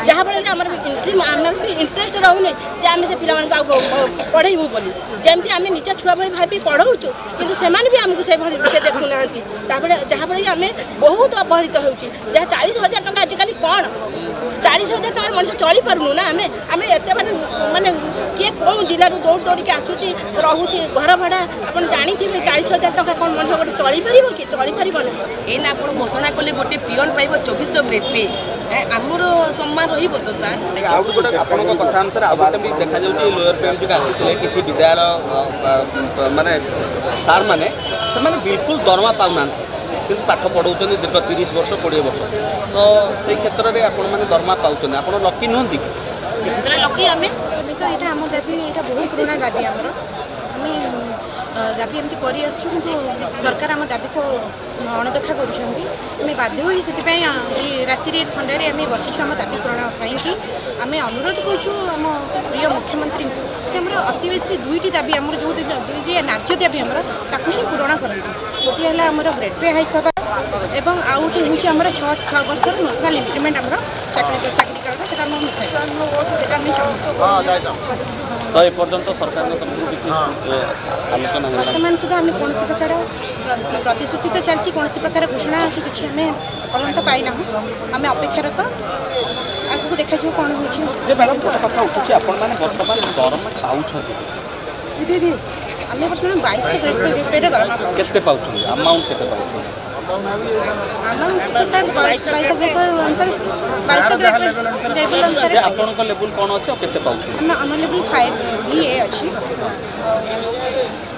जहाँफल कि आम इंटरेस्ट रोने जे आम से पिला पढ़ेबू बोली जमी आम निज छुआ भाई भाभी पढ़ाऊँ कि से आमको से देखुना जहाँफल कि आम बहुत अपहरित हो 40,000 टଙ୍କା आजिकल कौन 40,000 टଙ୍କା मनुष्य चली पारूँ ना आम एत माने किए कौन जिलू दौड़ दौड़ी आसूची रोचे घर भड़ा आप जानी 40,000 टଙ୍କା कौन मनुष्य गोटे चली पार कि चली पार ना एना आप घोषणा कले गोटे पियन पाइब 2400 ग्रेड पे आमर सम्मान रही तो सार कथा अनुसार आगे भी देखा लोअर पे आसी किसी विद्यालय माने सार मैंने बिल्कुल दरमा पाऊना कि पाठ पढ़ाऊँ दीर्घ 30 वर्ष 20 वर्ष तो से क्षेत्र में आपण मैंने दरमा पाँच आप लकी नुहति से क्षेत्र लकी आम तो यहाँ आम दाबी यहाँ बहुत पुराना दाबी आमर आम दाबी एमती कर सरकार आम दाबी को अणदेखा करें बाध्य हुई से राति ठंडारे आम बसीचु आम दाबी पूरण कि आम अनुरोध करूँ प्रिय मुख्यमंत्री से आम अति बेसी दुईटी दाबी आम जो दुईटी न्याज्य दाबी आमर ताकू ही पूरण करते गोटे है आमर ग्रेड पे हाइक हाँ एवं आउ गोटे हूँ आमर 6 वर्ष नेशनल इंक्रीमेंट आमर चाकरी करवा तो ये पर्यंत सरकार आलोचना वर्तमान सुधा आम कौन प्रकार प्रतिश्रुति तो चलती कौन प्रकार घोषणा कि आम पर्यंत पाईना आम अपेक्षारत आगे देखा कौन हो मैडम गोटे कथा उठुची आपने बर्तमान दरमा पाँच आम बर्तमान 22 ग्रेड दरमा केते पाउछन अमाउंट केते पाउछन आपन लेवल कौन अच्छे केते पाउछन आम लेवल 5 BA अच्छी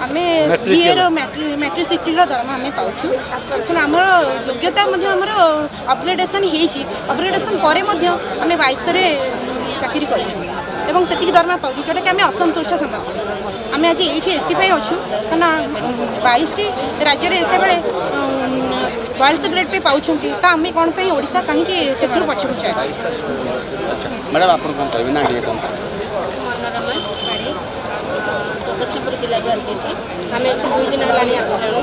आम BA मैट्रिसिटी दरमा आम पाऊँ तेना आमर योग्यता आमर अपग्रेडेसन अपग्रेडेसन पर आम 22 चाकरी करूँ से दरमा पाऊँ जोटा कि आम असंतुष्ट समस्त आम आज ये अच्छु कहना 22टी राज्य में ये 42 ग्रेड पे पाँच तो आम कौन पे ओडिशा कहीं से पछे पछे मैडम आप कौन कह ना ये कौन जगतसिंहपुर जिला भी आसी आम एक 2 दिन है आसलु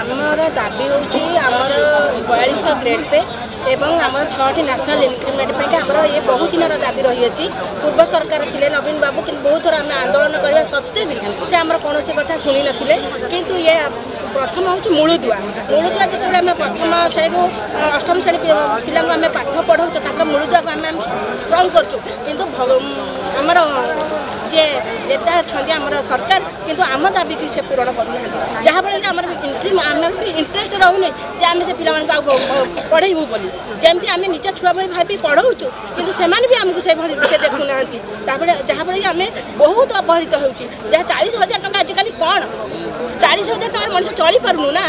आमर दाबी होमर 42 ग्रेड पे एवं आम 6टी नेशनल इंक्रीमेंट पे आमर ये बहुत दिन दाबी रही पूर्व सरकार थे नवीन बाबू कि बहुत थर आम आंदोलन करने सत्वे भी से आम कौन कथा शुणी नथिले किंतु ये प्रथम हूँ मूलदुआ जो आम प्रथम श्रेणी अष्टम श्रेणी पिला आम पाठ पढ़ाऊ मूलदुआ को आम स्ट्रंग करूँ आमर जे नेता अच्छा आमर सरकार किंतु आम दाबी की से पूरण करना जहाँफल कि आम इंटरेस्ट रोने जे आम से पिला पढ़ेबू बोली जमी आम निज छुआ भाई पढ़ाऊँ कि से आमको से देखुना जहाँफल कि आम बहुत अपहरित हो 40,000 टଙ୍କା आजिकल कौन 40,000 टଙ୍କା मनुष्य चली पारूँ ना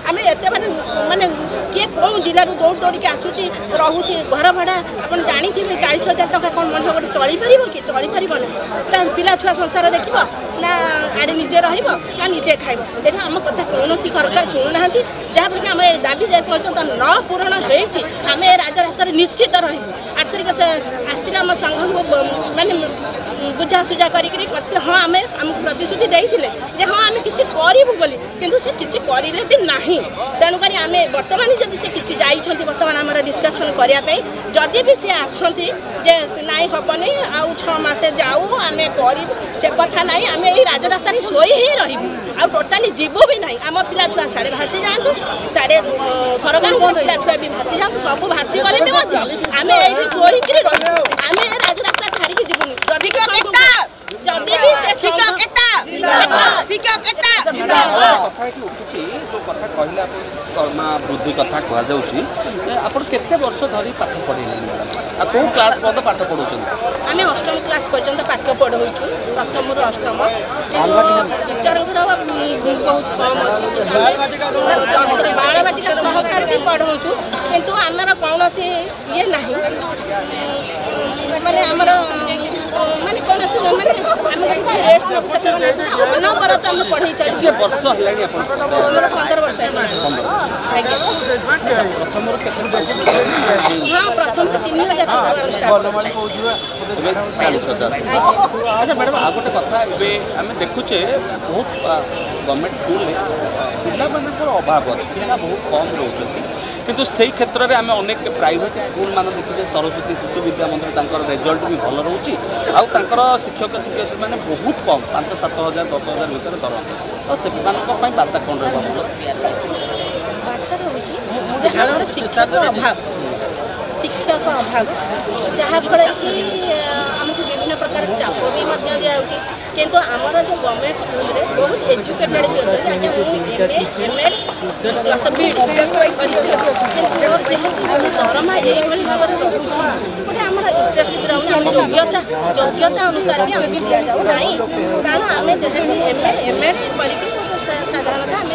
आम एत माने किए कौन जिलू दौड़ दौड़ी आसूची रोचे घर भड़ा आप जानी 40,000 टଙ୍କା कौन मनुष्य गोटे चली पार कि चली पार ना पिला छुआ संसार देख ना आड़े निजे ना निजे खाइब ये आम कथा कौन सरकार शुणुना जहाँफल कि आम दाबी पर्यटन न पूरण होम राजरास्त निश्चित रही आर्थिक से आसला आम संघ को मानने बुझासुझा कर हाँ आम आमको प्रतिश्रुति देते हाँ आम कि करूँ बोली किंतु से किसी करले ना तेणुक आम बर्तमान जब से किसी जाइए बर्तमान आम डिस्कसन करने जदि भी सी आसती जे नाई हेनी आउ 6 मास जाऊ आम कर से कथा ना आम यही राजरास्त शोई ही रही आ टोटाली जीवु भी ना आम पिला छुआ साढ़े भासी जातु साढ़े सरकार पिला छुआ भी भासी जातु सब भासी गले भी आम ये शोक आम राजरास्त छाड़ी जीवन जदि भी से शिक्षक वृद्धि कथा कहुच्छी आप केते वर्ष धरी पाठ पढ़े कौ क्लास पर्यंत पाठ पढ़ुन आम 8म क्लास पर्यंत पाठ पढ़ाऊँ प्रथम रु 8म टीचर बहुत कम अच्छे बालवाटिका सहकार भी पढ़ाऊँ किंतु आमर कौन ये ना माने आमर माने कौन माने आम रेस्ट नब से अनवरत आम पढ़े चलती वर्ष है 15 वर्ष हाँ प्रथम 3,000 टଙ୍କା स्टार्ट अच्छा मैडम आ गोटे कथा आम देखुचे बहुत गवर्नमेंट स्कूल पिला अभाव अच्छे पिला बहुत कम रोच किंतु से क्षेत्र में आम अनेक प्राइवेट स्कूल मान देखिए सरस्वती शिशु विद्या मंदिर तांकर रिजल्ट भी भल रोचे आउर शिक्षक शिक्षक मैंने बहुत कम 5-7 हजार 10 हजार भितर दरमा तो से बार्ता कौन रहा शिक्षक अभाव जहाँफल कि आमको विभिन्न प्रकार चाप भी दिखाई किंतु आमर जो गवर्नमेंट स्कूल में बहुत एजुकेटेड भी अच्छे आज्ञा मुझे MA प्लस BD जेहेतु दरमा यही भाव में रोचे गोटे आम इंटरेस्ट भी रही आम योग्यता अनुसार भी आमको दि जाऊ ना कारण आम जेहेतु MA साधारणतः आम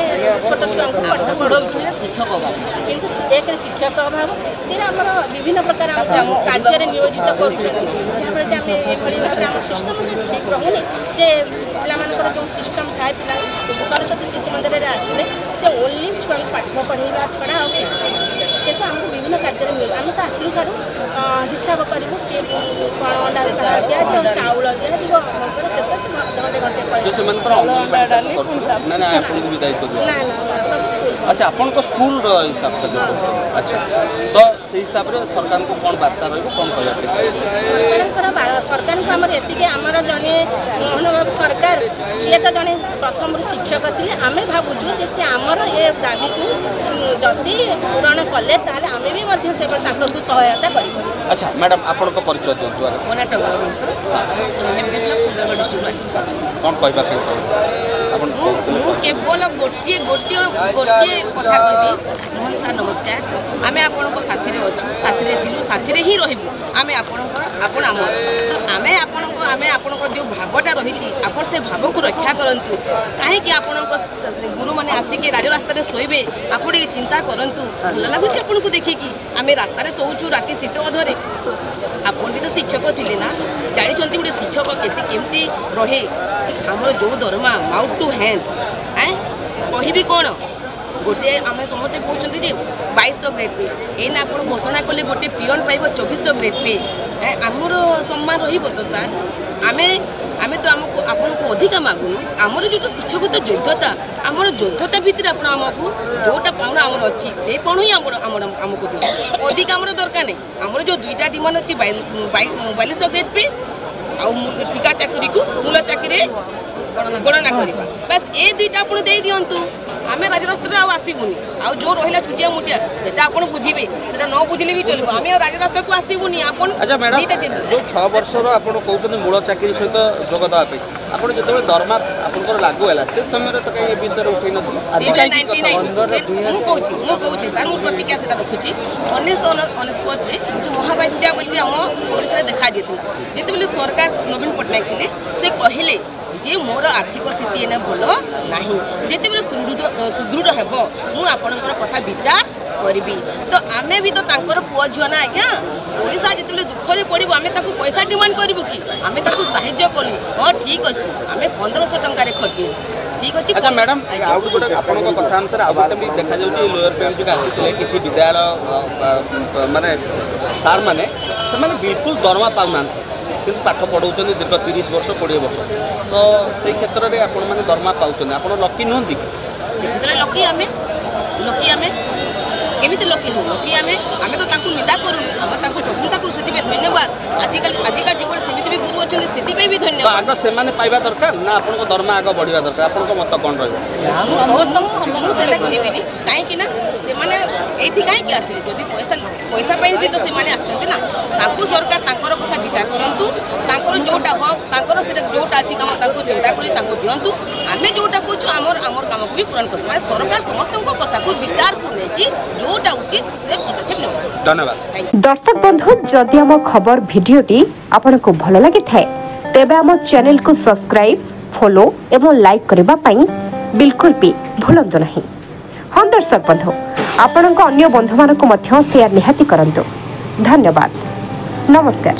छोट छुआ को पाठ पढ़ाऊँ शिक्षक अभाव किंतु एक शिक्षक अभाव तीन आम विभिन्न प्रकार कार्य नियोजित कर जहाँफल कि आम ये भाव में आम सिस्टम ठीक रहुनि जे पिलामानकर जो सिस्टम थाए पिला सरस्वती शिशु मंदिर में आसिले से ओनली छुआ पाठ पढ़ेगा छड़ा आ कि किंतु आमको विभिन्न कार्य आम तो आसलु साड़ू हिसाब करूँ किए कौन अंडा दिजाव चाउल दिजाव अधघंटे घंटे ना सब स्कूल अच्छा आपन को स्कूल हिसाब से अच्छा तो से हिसाब रे सरकार को कौन वार्ता रही कौन सरकार को आमर एति आमर जने मोहन बाबू सरकार सी तो जड़े प्रथम शिक्षक थे आम भावुँ जे सी आमर ये दाबी को जदि पूरण कले आम भी सहायता कर। अच्छा मैडम आपण को परिचय दिखाँ सुंदरगढ़ डिस्ट्रिक्ट कौन कहवा केवल गोटे गोटे गोटे कथा कहबी मोहन सार नमस्कार आम आपण साथी अच्छु साथी थिलु साथी ही रही आम आपण आम तो आम आपण जो भावटा रही आपण से भाव को रक्षा करूँ कहीं गुरु मैंने आसिक राजरास्त शोबे आपड़ चिंता करूँ भल लगुच आपन को देखिकी आम रास्तार शोचु राति शीत अधरे आपन भी तो शिक्षक थे ना जानते गोटे शिक्षक केमती रहे आमर जो दरमा माउथ टू हैंड कहि कौन गोटे आम समस्ते कहते 2200 ग्रेड पे एना आप घोषणा कले गोटे पियन पाइब 2400 ग्रेड पे आमर सम्मान रही सार आम तो आमको आपको अधिका मागुन आमर जो शिक्षकता योग्यता आमर योग्यता भितर आमको जोटा पाउना आमर अच्छी से पाउन ही आमको दिए अधिक आमर दरकार नहीं आमर जो 2टा डिमांड अच्छी 4200 ग्रेड पे आ ठिका चाकरी को मूल चाकरी गणना करवा बस ये 2टा आप दे दिंतु आम राजरास्त आसबुनि आउ जो रहा छुटिया मुटिया से बुझे से न बुझे भी चलो आम राजरास्त को आसबुनि जो 6 वर्ष कहते मूल चाकरी सहित जोग देवाई आप जो दरमा आप लागू है से समय तो कहीं विषय उठे मुझे सार मुझे प्रतिज्ञा से रखुच्छी 1999 महाबात्या बोलिए आम ओडिशा देखा जिते सरकार नवीन पट्टनायक थे से कहले जे मोर आर्थिक स्थिति एने भल नहीं जिते सुदृढ़ हेब मुझे कथा विचार करी तो आम भी तो पुओ झील ना आज्ञा ओडिशा जिते दुखरे पड़ो आम पैसा डिमांड करूँ कि आम साहाय्य कलु हाँ ठीक अच्छे आम 1500 टंकार खटी ठीक अच्छे। अच्छा मैडम आउट गोटे आपण कथा अनुसार आउ गोटे भी देखा जाऊँगी लोअर पेमेंट जो आसी किसी विद्यालय माने सार मैंने बिल्कुल दरमा पाऊना कि पाठ पढ़ाऊँ दीर्घ 30 वर्ष 20 वर्ष तो से क्षेत्र में आपण मैंने दरमा पाँच आप लकी नुहति से क्षेत्र लकी आम केमी लकी नुह लकी आम तो निंदा करूँ आम प्रशंसा करूँ से धन्यवाद आजिका जुग सेमती भी गुरु अच्छे से भी धन्यवाद आग से पाइबा दरकार ना आप दरमा आग बढ़ा दरकार आप मत कौन रही मुझे कहबी कहीं से कहीं आसे जदि पैसा भी तो से ना सरकार कथा विचार करूँ जोटा हक जोटा अच्छी कम चिंता कर दिंतु आम जोटा कहूँ आमर कम को भी पूरण कर सरकार समस्त कथा को विचार को लेकिन जोटा उचित से पदक्षेप ने। धन्यवाद दर्शक बंधु जदि आम खबर भिडियोटी आपको भल लगी थाए तेबे आम चैनल को सब्सक्राइब फॉलो एवं लाइक करने बिल्कुल भी भूलु नहीं। हाँ दर्शक बंधु आपण अन्य बंधु मानक शेयर निहाती करंतु। धन्यवाद नमस्कार।